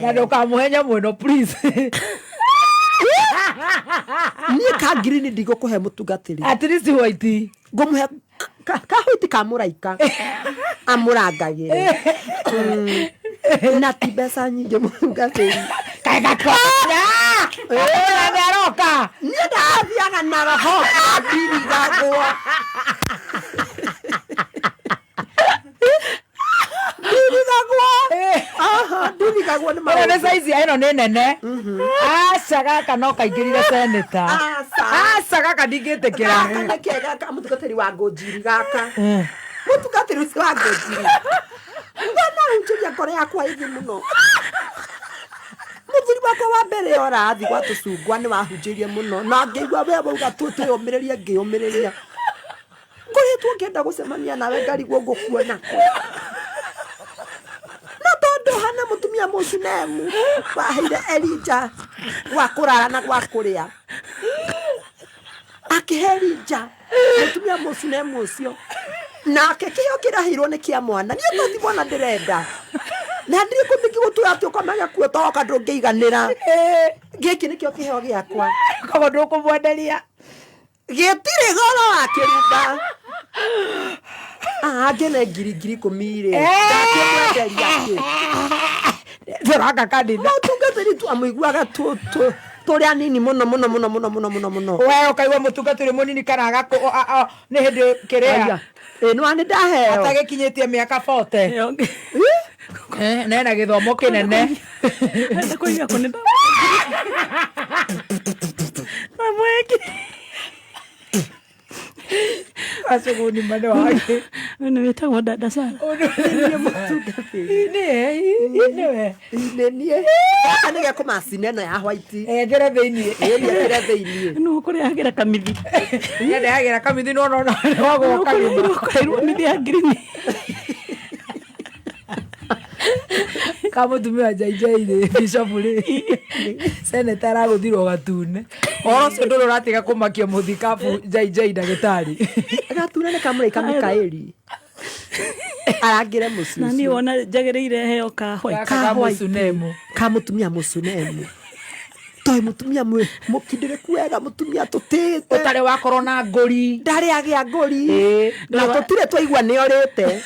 Na ndukamuhenya mweno please. Niĩ ka green ndigũkũhe mũtungatĩri. At least white. Ngũmũhe kahũiti ka mũraika. Amũrangagĩre. Na ti mbeca nyingĩ mũtungatĩri. Nĩaroka. Niĩ ndathiaga na roho ndirigagwo. Ndirigagwo nĩ maũndũ. Nĩ size ĩno nĩ nene. Aca gaka no kaingĩrire senator. Aca gaka ndingĩtĩkĩra. Nĩ kega ka mũtungatĩri wa Ngũnjiri gaka. Mũtungatĩri ũcio wa Ngũnjiri. Ngona unjuria ngoro yakwa hivi mũno. Mũthuri wakwa wa mbere orathi gwa tũcungwa nĩ wahunjĩirie mũno. Na ngĩigua we wauga twĩyũmĩrĩrie ngĩyũmĩrĩria. Ngoretwo ngĩenda gũcemania nawe ngarigwo ngũkuona kũ. Na tondũ hana mũtumia Mũsunemu waheire Elija gwa kũrara na gwa kũrĩa. Akĩhe Elija mũtumia Mũsunemu ũcio. Nake kĩheo kĩraheirwo nĩ kĩa mwana. Niĩ to ti mwana ndĩrenda. Na ndirĩ kũmĩki gũtũra atĩ ũkamenya kuo toka ndũngĩiganĩra. Gĩkĩ nĩkĩo kĩheo gĩakwa. Koguo ndũkũmwenderia. Gĩtirĩ goro wa kĩruka. Ngene ngiri kũmire. Ndakĩmwenderia kĩ. Tũraka kanitha. Mũtungatĩri tu amũiguaga tũrĩ anini mũno. We ũkaigua mũtungatĩri mũnini kana agakũ nĩ hĩndĩ kĩrĩa. Nĩ ndaheo. Atagĩkinyĩtie mĩaka 40. Nena gĩthomo kĩnene. Kũiga kũnenda. Mamweki. Asuguni mane wake. Nĩ wĩtagwo dada Sara. Nĩ mũtungatĩri. Nĩ niĩ. Nĩ gĩakũ macini ĩno ya white. Ngere thĩiniĩ. Ngere thĩiniĩ. Nĩ ũkũrehagĩra kamithi. Ndehagĩra kamithi no wagwo kamithi. Ũkairwo mithi ya green. Kamutumia JJ Bishop Senator aragũthirwo gatune. Orocio ndũrũ ratiga kũmakia mũthikabu JJ ndagĩtarĩ. Gatune nĩ kamũraika Mikaeli. Arangĩre mũciĩ. Na niĩ wona njagĩrĩire heo ka white. Ka Mũsunemu. Ka mũtumia Mũsunemu. Toi mũtumia mũkindĩrĩku wega mũtumia tũtĩte. Ũtarĩ wakorwo na ngũri. Ndarĩ agĩa ngũri. Na tũtirĩ twaigua nĩ orĩte.